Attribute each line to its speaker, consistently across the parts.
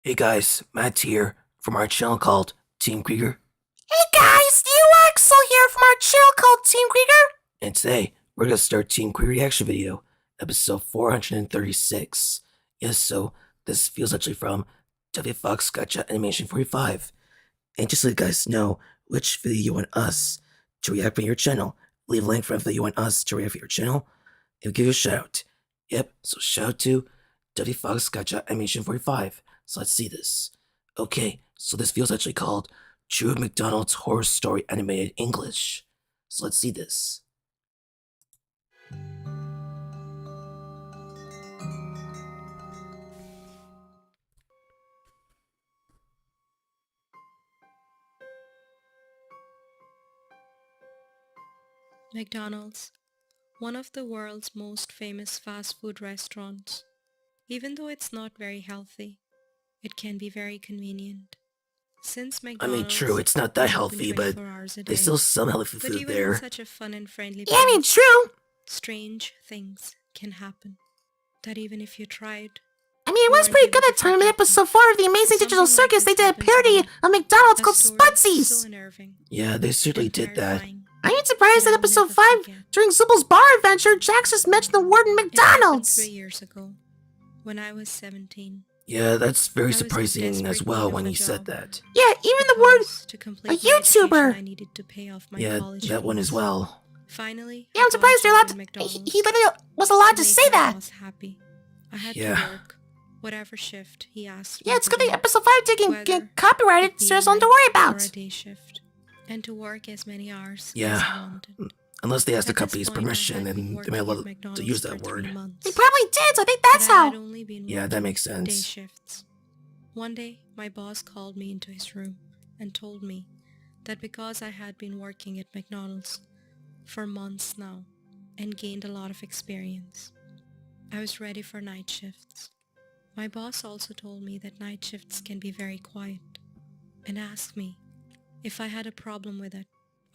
Speaker 1: Hey guys, Matt here from our channel called Team Krieger,
Speaker 2: Hey guys, you Axel here from our channel called Team Krueger.
Speaker 1: and today we're gonna start Team Krieger reaction video, episode 436. Yes, so this feels actually from W Fox Gotcha Animation 45. And just so you guys know which video you want us to react for your channel, leave a link for a video you want us to react for your channel, and we'll give you a shout out. Yep, so shout out to W Fox Gotcha Animation 45. So let's see this. Okay, so this feels actually called True McDonald's Horror Story Animated English. So let's see this.
Speaker 3: McDonald's, one of the world's most famous fast food restaurants. Even though it's not very healthy, it can be very convenient. Since
Speaker 1: True,
Speaker 3: McDonald's
Speaker 1: it's not that
Speaker 3: is open
Speaker 1: healthy, but
Speaker 3: 24 hours a
Speaker 1: they
Speaker 3: day,
Speaker 1: still some healthy
Speaker 3: but
Speaker 1: food
Speaker 3: even in
Speaker 1: there.
Speaker 3: such a fun and friendly
Speaker 2: Yeah,
Speaker 3: place,
Speaker 2: true.
Speaker 3: strange things can happen. That even if you tried,
Speaker 2: It was pretty good at time in episode 4 of the Amazing Digital Circus. They did a parody of McDonald's called
Speaker 3: so
Speaker 2: Spudsies.
Speaker 3: unnerving
Speaker 1: Yeah, they certainly
Speaker 3: and
Speaker 1: did that.
Speaker 3: terrifying.
Speaker 2: I ain't surprised
Speaker 3: that
Speaker 2: that
Speaker 3: I'll
Speaker 2: episode
Speaker 3: never
Speaker 2: 5,
Speaker 3: forget.
Speaker 2: during Zubble's bar adventure, Jax just mentioned the word
Speaker 3: It happened
Speaker 2: McDonald's.
Speaker 3: 3 years ago, when I was 17.
Speaker 1: Yeah, that's very
Speaker 3: I was in
Speaker 1: surprising as
Speaker 3: desperate
Speaker 1: well
Speaker 3: need
Speaker 1: when
Speaker 3: of a
Speaker 1: you said
Speaker 3: job.
Speaker 1: that.
Speaker 2: Yeah, even the word
Speaker 3: Because to complete
Speaker 2: a
Speaker 3: my education,
Speaker 2: YouTuber.
Speaker 3: I needed to pay off my
Speaker 1: Yeah,
Speaker 3: college
Speaker 1: that one as
Speaker 3: fees.
Speaker 1: well.
Speaker 3: Finally,
Speaker 2: Yeah, I'm surprised you're allowed to.
Speaker 3: McDonald's
Speaker 2: He literally was allowed to
Speaker 3: make
Speaker 2: say
Speaker 3: my
Speaker 2: that.
Speaker 3: boss happy. I had
Speaker 1: Yeah.
Speaker 3: to work whatever shift he asked me
Speaker 2: Yeah, it's
Speaker 3: to
Speaker 2: good
Speaker 3: do,
Speaker 2: that episode 5 didn't
Speaker 3: whether
Speaker 2: get copyrighted,
Speaker 3: it be
Speaker 2: so there's
Speaker 3: a
Speaker 2: nothing to worry
Speaker 3: night or
Speaker 2: about.
Speaker 3: a day shift, and to work as many hours as
Speaker 1: Yeah.
Speaker 3: I wanted.
Speaker 1: Unless they asked the
Speaker 3: At this
Speaker 1: company's
Speaker 3: point, I
Speaker 1: permission
Speaker 3: had been
Speaker 1: and they
Speaker 3: working
Speaker 1: may
Speaker 3: at
Speaker 1: allow to
Speaker 3: McDonald's
Speaker 1: use
Speaker 3: for
Speaker 1: that
Speaker 3: 3
Speaker 1: word.
Speaker 3: months,
Speaker 2: They probably did, so I think
Speaker 3: but
Speaker 2: that's
Speaker 3: I
Speaker 2: how.
Speaker 3: had only been
Speaker 1: Yeah, that
Speaker 3: working
Speaker 1: makes
Speaker 3: day
Speaker 1: sense.
Speaker 3: shifts. One day, my boss called me into his room and told me that because I had been working at McDonald's for months now and gained a lot of experience, I was ready for night shifts. My boss also told me that night shifts can be very quiet and asked me if I had a problem with it.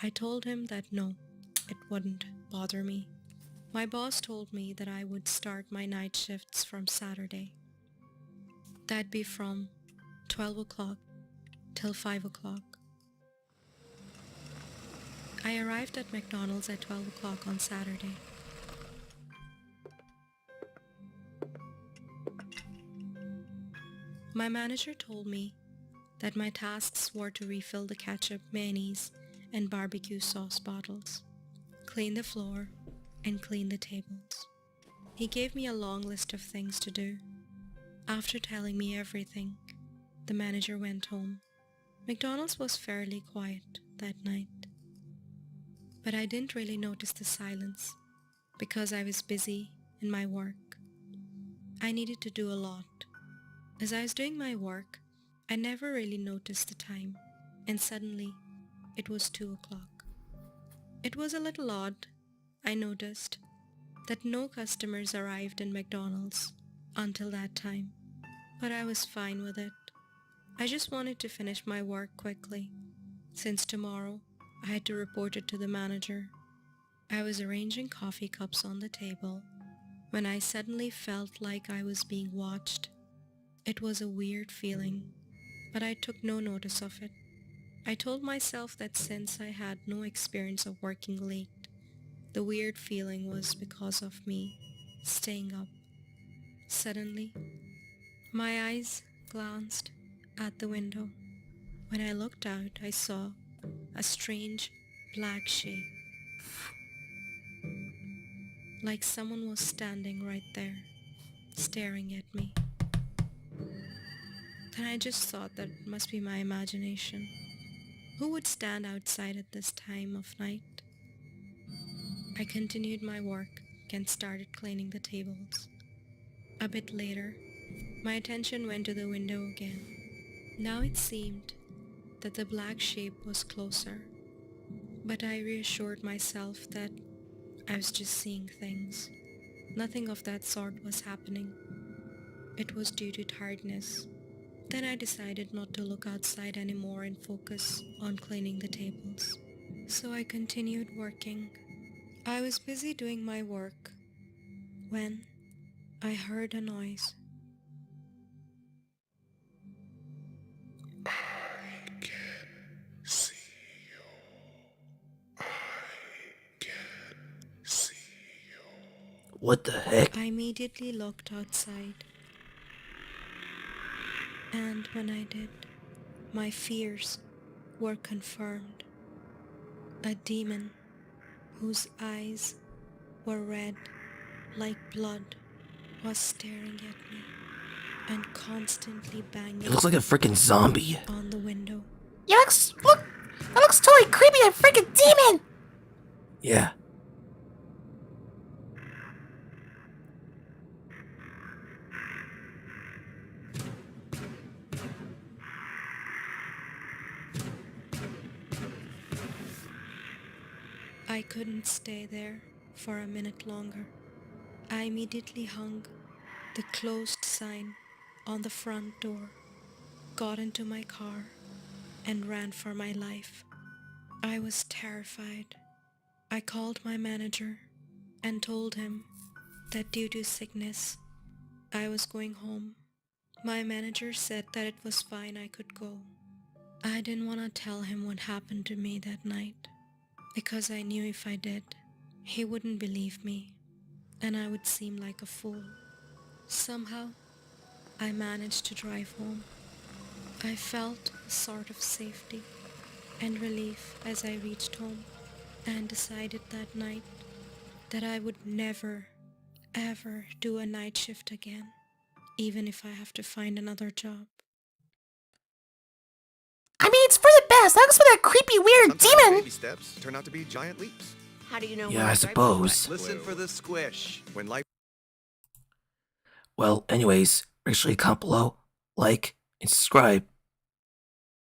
Speaker 3: I told him that no, it wouldn't bother me. My boss told me that I would start my night shifts from Saturday. That'd be from 12 o'clock till 5 o'clock. I arrived at McDonald's at 12 o'clock on Saturday. My manager told me that my tasks were to refill the ketchup, mayonnaise, and barbecue sauce bottles, clean the floor, and clean the tables. He gave me a long list of things to do. After telling me everything, the manager went home. McDonald's was fairly quiet that night, but I didn't really notice the silence because I was busy in my work. I needed to do a lot. As I was doing my work, I never really noticed the time, and suddenly it was 2 o'clock. It was a little odd. I noticed that no customers arrived in McDonald's until that time, but I was fine with it. I just wanted to finish my work quickly, since tomorrow I had to report it to the manager. I was arranging coffee cups on the table when I suddenly felt like I was being watched. It was a weird feeling, but I took no notice of it. I told myself that since I had no experience of working late, the weird feeling was because of me staying up. Suddenly, my eyes glanced at the window. When I looked out, I saw a strange black shape, like someone was standing right there, staring at me. Then I just thought that it must be my imagination. Who would stand outside at this time of night? I continued my work and started cleaning the tables. A bit later, my attention went to the window again. Now it seemed that the black shape was closer, but I reassured myself that I was just seeing things. Nothing of that sort was happening. It was due to tiredness. Then I decided not to look outside anymore and focus on cleaning the tables. So I continued working. I was busy doing my work when I heard a noise.
Speaker 1: What the heck?
Speaker 3: I immediately looked outside. And when I did, my fears were confirmed. A demon whose eyes were red like blood was staring at me and constantly banging
Speaker 1: It looks like a freaking zombie.
Speaker 3: on the window.
Speaker 2: That looks totally creepy, a freaking demon!
Speaker 1: Yeah.
Speaker 3: I couldn't stay there for a minute longer. I immediately hung the closed sign on the front door, got into my car, and ran for my life. I was terrified. I called my manager and told him that due to sickness, I was going home. My manager said that it was fine, I could go. I didn't want to tell him what happened to me that night, because I knew if I did, he wouldn't believe me, and I would seem like a fool. Somehow, I managed to drive home. I felt a sort of safety and relief as I reached home, and decided that night that I would never, ever do a night shift again, even if I have to find another job.
Speaker 2: I mean, it's for the best. Thanks for that creepy, weird
Speaker 4: Sometimes
Speaker 2: demon.
Speaker 4: baby steps turn out to be giant leaps.
Speaker 5: How do you know?
Speaker 1: Yeah,
Speaker 5: when
Speaker 1: I
Speaker 5: it's right
Speaker 1: suppose.
Speaker 4: Listen for the squish. When life
Speaker 1: Well, anyways, make sure you comment below, like, and subscribe.